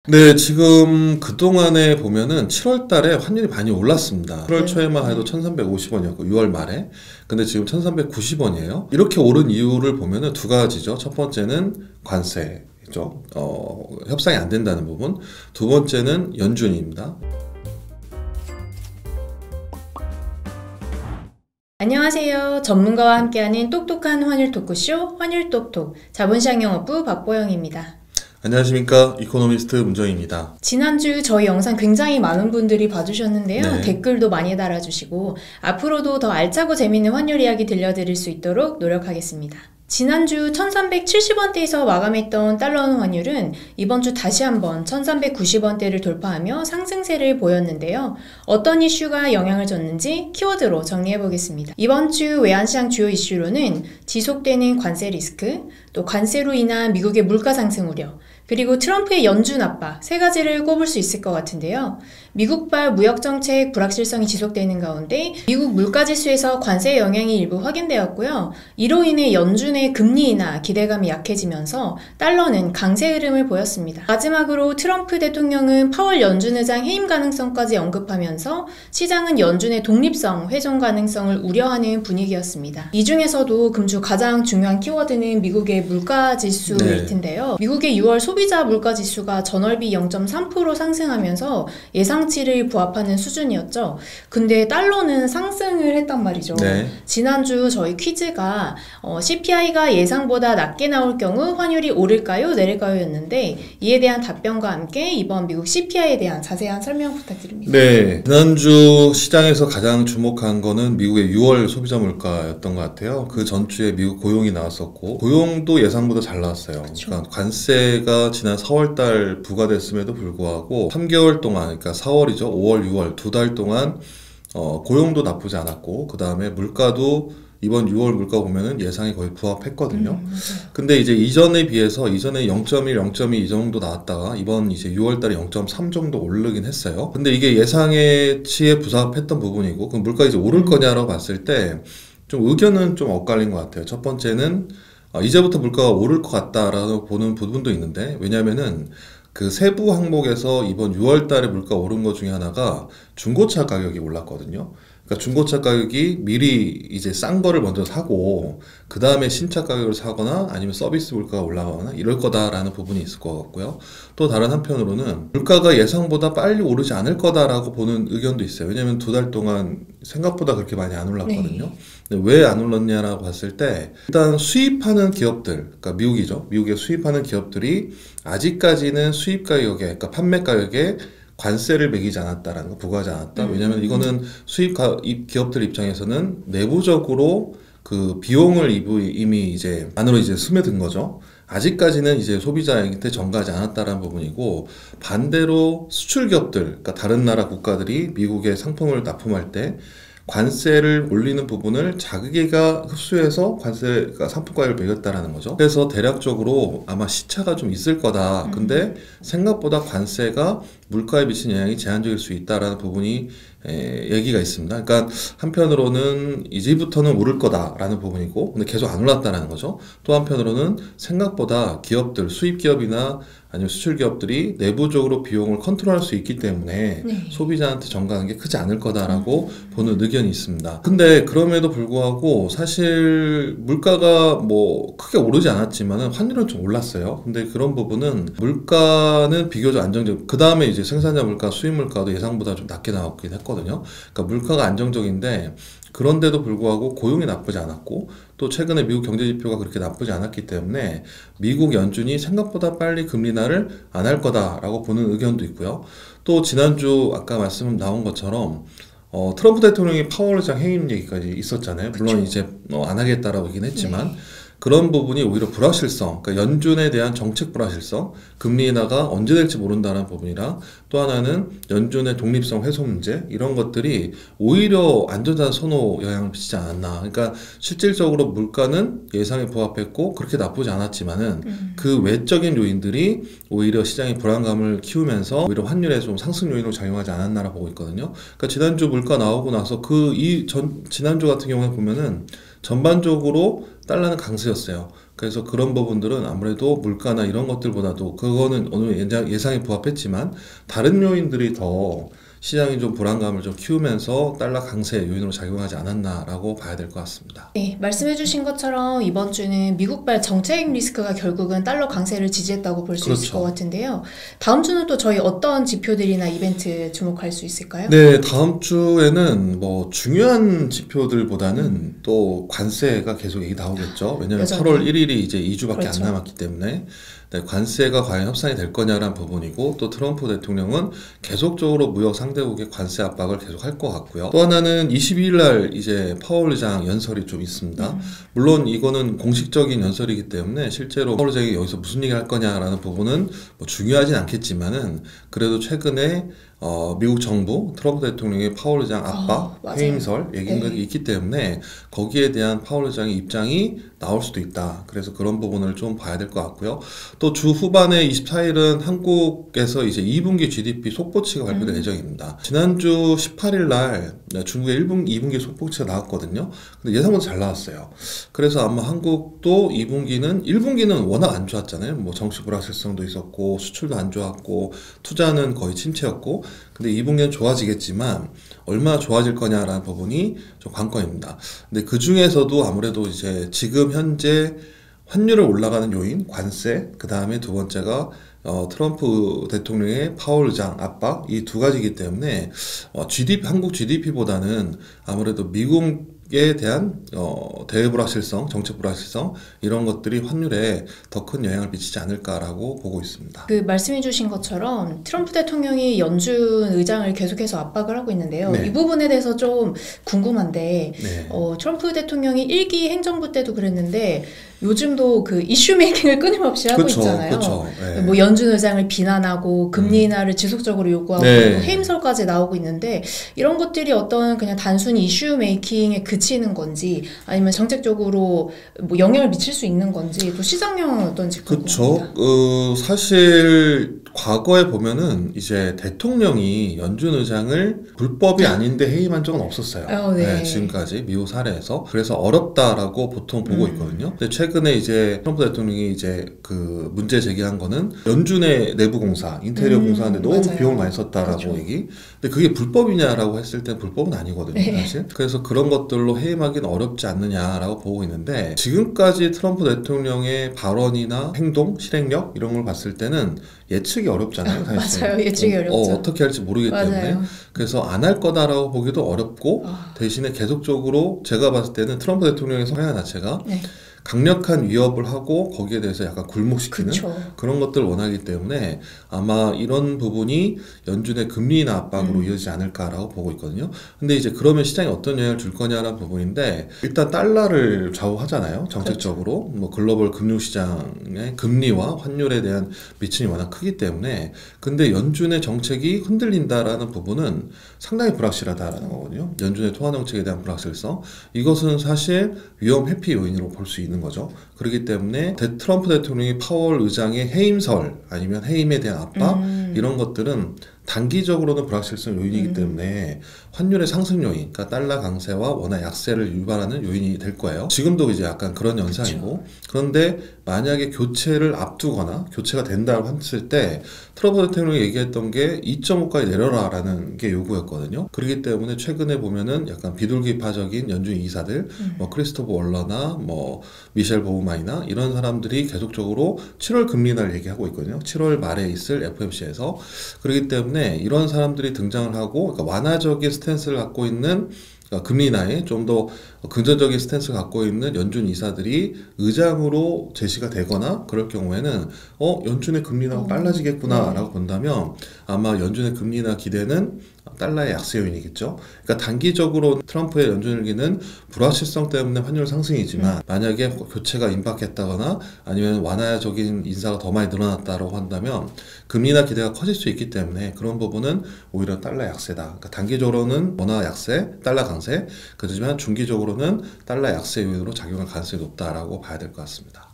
네, 지금 그동안에 보면은 7월 달에 환율이 많이 올랐습니다. 7월 초에만 해도 1350원이었고 6월 말에. 근데 지금 1390원이에요. 이렇게 오른 이유를 보면은 두 가지죠. 첫 번째는 관세죠. 협상이 안 된다는 부분. 두 번째는 연준입니다. 안녕하세요. 전문가와 함께하는 똑똑한 환율 토크쇼 환율똑톡 자본시장영업부 박보영입니다. 안녕하십니까, 이코노미스트 문정입니다. 지난주 저희 영상 굉장히 많은 분들이 봐주셨는데요. 네. 댓글도 많이 달아주시고 앞으로도 더 알차고 재밌는 환율 이야기 들려드릴 수 있도록 노력하겠습니다. 지난주 1370원대에서 마감했던 달러원 환율은 이번 주 다시 한번 1390원대를 돌파하며 상승세를 보였는데요. 어떤 이슈가 영향을 줬는지 키워드로 정리해 보겠습니다. 이번 주 외환시장 주요 이슈로는 지속되는 관세 리스크, 또 관세로 인한 미국의 물가 상승 우려, 그리고 트럼프의 연준 압박 세 가지를 꼽을 수 있을 것 같은데요. 미국발 무역정책 불확실성이 지속되는 가운데 미국 물가지수에서 관세 영향이 일부 확인되었고요. 이로 인해 연준의 금리 인하 기대감이 약해지면서 달러는 강세 흐름을 보였습니다. 마지막으로 트럼프 대통령은 파월 연준 의장 해임 가능성까지 언급하면서 시장은 연준의 독립성 훼손 가능성을 우려하는 분위기였습니다. 이 중에서도 금주 가장 중요한 키워드는 미국의 물가지수일 텐데요. 미국의 6월 소비자 물가지수가 전월비 0.3% 상승하면서 예상치를 부합하는 수준이었죠. 근데 달러는 상승을 했단 말이죠. 네. 지난주 저희 퀴즈가 CPI가 예상보다 낮게 나올 경우 환율이 오를까요? 내릴까요? 였는데 이에 대한 답변과 함께 이번 미국 CPI에 대한 자세한 설명 부탁드립니다. 네, 지난주 시장에서 가장 주목한 거는 미국의 6월 소비자 물가였던 것 같아요. 그 전주에 미국 고용이 나왔었고 고용도 예상보다 잘 나왔어요. 그러니까 관세가 지난 4월달 부과됐음에도 불구하고 3개월 동안, 그러니까 4월이죠, 5월, 6월 두 달 동안 고용도 나쁘지 않았고 그 다음에 물가도 이번 6월 물가 보면은 예상이 거의 부합했거든요. 근데 이제 이전에 비해서 이전에 0.1, 0.2 이 정도 나왔다가 이번 이제 6월 달에 0.3 정도 오르긴 했어요. 근데 이게 예상치에 부합했던 부분이고, 그럼 물가 이제 오를 거냐라고 봤을 때 좀 의견은 좀 엇갈린 것 같아요. 첫 번째는 이제부터 물가가 오를 것 같다라고 보는 부분도 있는데, 왜냐면은 그 세부 항목에서 이번 6월 달에 물가 오른 것 중에 하나가 중고차 가격이 올랐거든요. 그러니까 중고차 가격이 미리 이제 싼 거를 먼저 사고 그 다음에 신차 가격을 사거나 아니면 서비스 물가가 올라가거나 이럴 거다라는 부분이 있을 것 같고요. 또 다른 한편으로는 물가가 예상보다 빨리 오르지 않을 거다라고 보는 의견도 있어요. 왜냐하면 두 달 동안 생각보다 그렇게 많이 안 올랐거든요. 왜 안 올랐냐라고 봤을 때 일단 수입하는 기업들, 그러니까 미국이죠. 미국에 수입하는 기업들이 아직까지는 수입 가격에, 그러니까 판매 가격에 관세를 매기지 않았다라는 거, 부과하지 않았다. 왜냐하면 이거는 수입 기업들 입장에서는 내부적으로 그 비용을 이미 이제 안으로 이제 스며든 거죠. 아직까지는 이제 소비자한테 전가하지 않았다라는 부분이고, 반대로 수출 기업들, 그러니까 다른 나라 국가들이 미국에 상품을 납품할 때 관세를 올리는 부분을 자기가 흡수해서 관세가 상품 가격을 매겼다라는 거죠. 그래서 대략적으로 아마 시차가 좀 있을 거다. 근데 생각보다 관세가 물가에 미치는 영향이 제한적일 수 있다라는 부분이 얘기가 있습니다. 그러니까 한편으로는 이제부터는 오를 거다라는 부분이고, 근데 계속 안 올랐다는 거죠. 또 한편으로는 생각보다 기업들, 수입 기업이나 아니면 수출 기업들이 내부적으로 비용을 컨트롤할 수 있기 때문에 소비자한테 전가하는 게 크지 않을 거다라고 보는 의견이 있습니다. 근데 그럼에도 불구하고 사실 물가가 뭐 크게 오르지 않았지만은 환율은 좀 올랐어요. 근데 그런 부분은 물가는 비교적 안정적. 그 다음에 이제 생산자 물가, 수입 물가도 예상보다 좀 낮게 나왔긴 했거든요. 그러니까 물가가 안정적인데 그런데도 불구하고 고용이 나쁘지 않았고, 또 최근에 미국 경제지표가 그렇게 나쁘지 않았기 때문에 미국 연준이 생각보다 빨리 금리 인하를 안 할 거다라고 보는 의견도 있고요. 또 지난주 아까 말씀 나온 것처럼 트럼프 대통령이 파월 의장 해임 얘기까지 있었잖아요. 물론 이제 안 하겠다라고 얘기는 했지만 그런 부분이 오히려 불확실성, 그러니까 연준에 대한 정책 불확실성, 금리 인하가 언제 될지 모른다는 부분이랑 또 하나는 연준의 독립성 훼손 문제, 이런 것들이 오히려 안전자산 선호 영향을 미치지 않았나. 그러니까 실질적으로 물가는 예상에 부합했고 그렇게 나쁘지 않았지만은 그 외적인 요인들이 오히려 시장의 불안감을 키우면서 오히려 환율에 좀 상승 요인으로 작용하지 않았나라 보고 있거든요. 그러니까 지난주 물가 나오고 나서 지난주 같은 경우에 보면은 전반적으로 달러는 강세였어요. 그래서 그런 부분들은 아무래도 물가나 이런 것들보다도 그거는 어느 예상에 부합했지만 다른 요인들이 더 시장이 좀 불안감을 좀 키우면서 달러 강세 요인으로 작용하지 않았나라고 봐야 될 것 같습니다. 네, 말씀해주신 것처럼 이번 주는 미국발 정책 리스크가 결국은 달러 강세를 지지했다고 볼 수 있을 것 같은데요. 다음 주는 또 저희 어떤 지표들이나 이벤트 주목할 수 있을까요? 네, 다음 주에는 뭐 중요한 지표들보다는 또 관세가 계속 얘기 나오겠죠. 왜냐하면 8월 1일이 이제 2주밖에 안 남았기 때문에 네, 관세가 과연 협상이 될 거냐라는 부분이고, 또 트럼프 대통령은 계속적으로 무역 상대국의 관세 압박을 계속 할 것 같고요. 또 하나는 22일 날 이제 파월 의장 연설이 좀 있습니다. 물론 이거는 공식적인 연설이기 때문에 실제로 파월 의장이 여기서 무슨 얘기를 할 거냐라는 부분은 뭐 중요하진 않겠지만은, 그래도 최근에 미국 정부 트럼프 대통령의 파월 의장 압박, 해임설 얘기가 있기 때문에 거기에 대한 파월 의장의 입장이 나올 수도 있다. 그래서 그런 부분을 좀 봐야 될 것 같고요. 또 주 후반에 24일은 한국에서 이제 2분기 GDP 속보치가 발표될 예정입니다. 지난주 18일 날 중국의 2분기 속보치가 나왔거든요. 근데 예상보다 잘 나왔어요. 그래서 아마 한국도 1분기는 워낙 안 좋았잖아요. 뭐 정치 불확실성도 있었고 수출도 안 좋았고 투자는 거의 침체였고, 근데 2분기는 좋아지겠지만 얼마나 좋아질 거냐라는 부분이 좀 관건입니다. 근데 그 중에서도 아무래도 이제 지금 현재 환율을 올라가는 요인, 관세, 그 다음에 두 번째가 트럼프 대통령의 파월 의장 압박, 이 두 가지이기 때문에 한국 GDP보다는 아무래도 미국에 대한 대외 불확실성, 정책 불확실성 이런 것들이 환율에 더 큰 영향을 미치지 않을까라고 보고 있습니다. 그 말씀해주신 것처럼 트럼프 대통령이 연준 의장을 계속해서 압박을 하고 있는데요. 네. 이 부분에 대해서 좀 궁금한데, 네. 트럼프 대통령이 1기 행정부 때도 그랬는데 요즘도 그 이슈 메이킹을 끊임없이 하고 있잖아요. 네. 뭐 연준 의장을 비난하고 금리 인하를 지속적으로 요구하고 해임설까지 나오고 있는데, 이런 것들이 어떤 그냥 단순히 이슈 메이킹에 그치는 건지 아니면 정책적으로 뭐 영향을 미칠 수 있는 건지, 또 시장형은 어떤지 궁금합니다. 그렇죠. 사실 과거에 보면은 이제 대통령이 연준 의장을 불법이 아닌데 해임한 적은 없었어요. 네. 지금까지 미국 사례에서. 그래서 어렵다라고 보통 보고 있거든요. 근데 최근에 이제 트럼프 대통령이 이제 그 문제 제기한 거는 연준의 내부 공사, 인테리어 공사하는데 너무 비용을 많이 썼다라고 얘기. 근데 그게 불법이냐라고 했을 때 불법은 아니거든요, 사실. 그래서 그런 것들로 해임하기는 어렵지 않느냐라고 보고 있는데, 지금까지 트럼프 대통령의 발언이나 행동, 실행력 이런 걸 봤을 때는 예측이 어렵잖아요, 사실. 맞아요. 예측이 어렵죠. 어떻게 할지 모르기 때문에. 그래서 안 할 거다라고 보기도 어렵고, 대신에 계속적으로 제가 봤을 때는 트럼프 대통령의 성향 자체가 강력한 위협을 하고 거기에 대해서 약간 굴복시키는 그런 것들을 원하기 때문에 아마 이런 부분이 연준의 금리 인하 압박으로 이어지지 않을까라고 보고 있거든요. 근데 이제 그러면 시장에 어떤 영향을 줄 거냐라는 부분인데, 일단 달러를 좌우하잖아요, 정책적으로. 뭐 글로벌 금융시장의 금리와 환율에 대한 미침이 워낙 크기 때문에. 근데 연준의 정책이 흔들린다라는 부분은 상당히 불확실하다라는 거거든요. 연준의 통화 정책에 대한 불확실성, 이것은 사실 위험 회피 요인으로 볼 수 있는 거죠. 그렇기 때문에 트럼프 대통령이 파월 의장의 해임설 아니면 해임에 대한 압박 이런 것들은 단기적으로는 불확실성 요인이기 때문에 환율의 상승 요인, 그러니까 달러 강세와 원화 약세를 유발하는 요인이 될 거예요. 지금도 이제 약간 그런 현상이고, 그런데 만약에 교체를 앞두거나 교체가 된다고 했을 때 트럼프 대통령이 얘기했던 게 2.5까지 내려라라는 게 요구였거든요. 그렇기 때문에 최근에 보면은 약간 비둘기파적인 연준 이사들, 뭐 크리스토퍼 월러나 뭐 미셸 보우마이나 이런 사람들이 계속적으로 7월 금리 인하를 얘기하고 있거든요. 7월 말에 있을 FOMC에서. 그렇기 때문에 이런 사람들이 등장을 하고, 그러니까 완화적인 스탠스를 갖고 있는, 그러니까 금리 인하에 좀 더 긍정적인 스탠스를 갖고 있는 연준 이사들이 의장으로 제시가 되거나 그럴 경우에는 연준의 금리 인하가 빨라지겠구나 라고 본다면 아마 연준의 금리 인하 기대는 달러의 약세 요인이겠죠. 그러니까 단기적으로 트럼프의 연준 일기는 불확실성 때문에 환율 상승이지만, 만약에 교체가 임박했다거나 아니면 완화적인 인사가 더 많이 늘어났다고 한다면 금리 인하 기대가 커질 수 있기 때문에 그런 부분은 오히려 달러 약세다. 그러니까 단기적으로는 원화 약세, 달러 강세, 그렇지만 중기적으로는 달러 약세 요인으로 작용할 가능성이 높다라고 봐야 될 것 같습니다.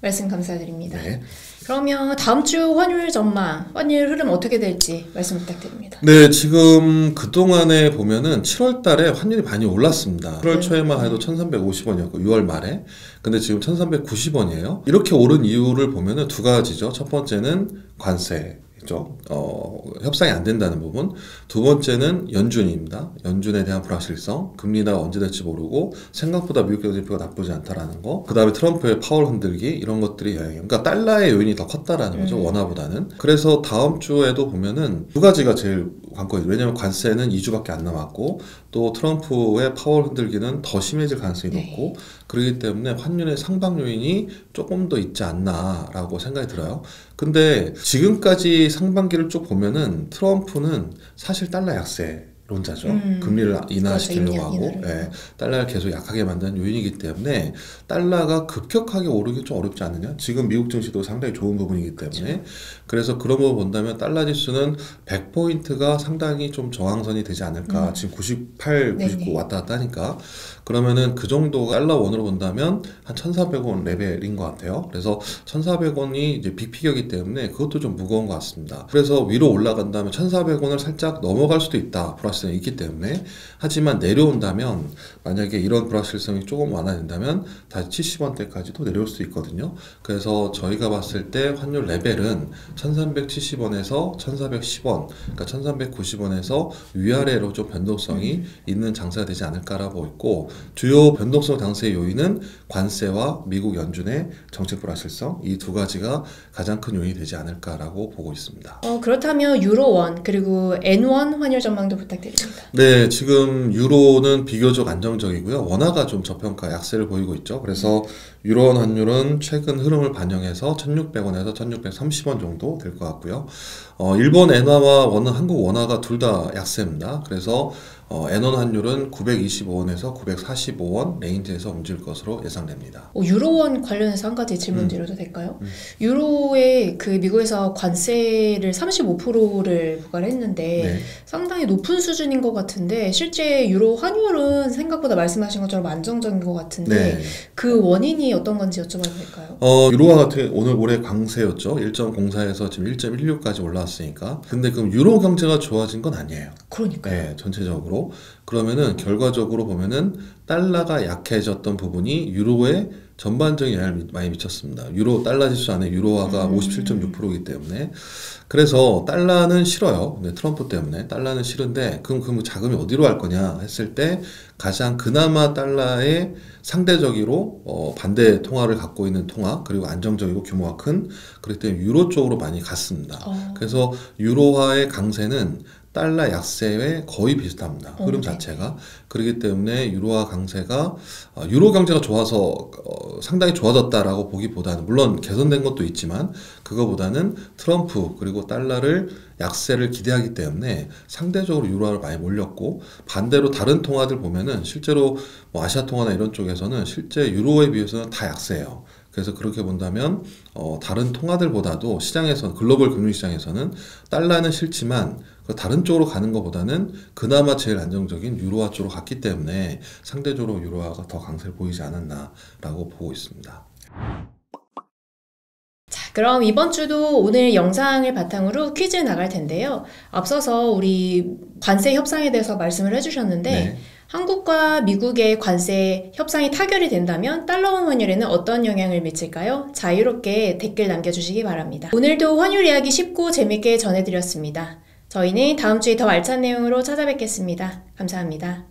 말씀 감사드립니다. 네. 그러면 다음 주 환율 전망, 환율 흐름 어떻게 될지 말씀 부탁드립니다. 네, 지금 그동안에 보면은 7월 달에 환율이 많이 올랐습니다. 7월 초에만 해도 1350원이었고 6월 말에. 근데 지금 1390원이에요. 이렇게 오른 이유를 보면은 두 가지죠. 첫 번째는 관세. 협상이 안 된다는 부분. 두 번째는 연준입니다. 연준에 대한 불확실성, 금리 인하가 언제 될지 모르고 생각보다 미국 경제 지표가 나쁘지 않다라는 거. 그 다음에 트럼프의 파월 흔들기 이런 것들이 영향. 그러니까 달러의 요인이 더 컸다라는 거죠. 원화보다는. 그래서 다음 주에도 보면은 두 가지가 제일 관건이죠. 왜냐하면 관세는 2주밖에 안 남았고 또 트럼프의 파월 흔들기는 더 심해질 가능성이 높고 그렇기 때문에 환율의 상방 요인이 조금 더 있지 않나라고 생각이 들어요. 근데 지금까지 상반기를 쭉 보면은 트럼프는 사실 달러 약세 론자죠. 금리를 인하시키려고 하고 달러를 계속 약하게 만드는 요인이기 때문에 달러가 급격하게 오르기 좀 어렵지 않느냐. 지금 미국 증시도 상당히 좋은 부분이기 때문에 그래서 그런 부분을 본다면 달러 지수는 100포인트가 상당히 좀 저항선이 되지 않을까. 지금 98, 99 왔다 갔다 하니까 그러면은 그 정도가 달러 원으로 본다면 한 1,400원 레벨인 것 같아요. 그래서 1,400원이 이제 빅피겨이기 때문에 그것도 좀 무거운 것 같습니다. 그래서 위로 올라간다면 1,400원을 살짝 넘어갈 수도 있다. 불확실성이 있기 때문에. 하지만 내려온다면 만약에 이런 불확실성이 조금 완화된다면 다시 70원대까지도 내려올 수 있거든요. 그래서 저희가 봤을 때 환율 레벨은 1370원에서 1410원, 그러니까 1390원에서 위아래로 좀 변동성이 있는 장세가 되지 않을까라고 보고 있고 주요 변동성 장세의 요인은 관세와 미국 연준의 정책 불확실성 이 두 가지가 가장 큰 요인이 되지 않을까라고 보고 있습니다. 그렇다면 유로원 그리고 엔원 환율 전망도 부탁드립니다. 네, 지금 유로는 비교적 안정적이고요. 원화가 좀 저평가 약세를 보이고 있죠. 그래서 유로원 환율은 최근 흐름을 반영해서 1,600원에서 1,630원 정도 될 것 같고요. 일본 엔화와 한국 원화가 둘 다 약세입니다. 그래서 엔원 환율은 925원에서 945원 레인지에서 움직일 것으로 예상됩니다. 유로원 관련해서 한 가지 질문 드려도 될까요? 유로에 그 미국에서 관세를 35%를 부과를 했는데 상당히 높은 수준인 것 같은데 실제 유로 환율은 생각보다 말씀하신 것처럼 안정적인 것 같은데 그 원인이 어떤 건지 여쭤봐도 될까요? 유로화 같은 오늘 올해 강세였죠. 1.04에서 지금 1.16까지 올라왔으니까. 근데 그럼 유로 경제가 좋아진 건 아니에요. 그러니까요. 네, 전체적으로. 그러면은 결과적으로 보면은 달러가 약해졌던 부분이 유로에 전반적인 영향을 많이 미쳤습니다. 유로 달러 지수 안에 유로화가 57.6%이기 때문에 그래서 달러는 싫어요. 네, 트럼프 때문에 달러는 싫은데 그럼 그 자금이 어디로 갈 거냐 했을 때 가장 그나마 달러에 상대적으로 반대 통화를 갖고 있는 통화 그리고 안정적이고 규모가 큰 그렇기 때문에 유로 쪽으로 많이 갔습니다. 그래서 유로화의 강세는 달러 약세에 거의 비슷합니다. 흐름 자체가. 그렇기 때문에 유로화 강세가 유로 경제가 좋아서 상당히 좋아졌다라고 보기보다는 물론 개선된 것도 있지만 그거보다는 트럼프 그리고 달러를 약세를 기대하기 때문에 상대적으로 유로화를 많이 몰렸고 반대로 다른 통화들 보면은 실제로 뭐 아시아 통화나 이런 쪽에서는 실제 유로에 비해서는 다 약세예요. 그래서 그렇게 본다면 다른 통화들보다도 시장에서는 글로벌 금융시장에서는 달러는 싫지만 다른 쪽으로 가는 것보다는 그나마 제일 안정적인 유로화 쪽으로 갔기 때문에 상대적으로 유로화가 더 강세를 보이지 않았나라고 보고 있습니다. 자, 그럼 이번 주도 오늘 영상을 바탕으로 퀴즈 나갈 텐데요. 앞서서 우리 관세 협상에 대해서 말씀을 해주셨는데 한국과 미국의 관세 협상이 타결이 된다면 달러원 환율에는 어떤 영향을 미칠까요? 자유롭게 댓글 남겨주시기 바랍니다. 오늘도 환율 이야기 쉽고 재밌게 전해드렸습니다. 저희는 다음 주에 더 알찬 내용으로 찾아뵙겠습니다. 감사합니다.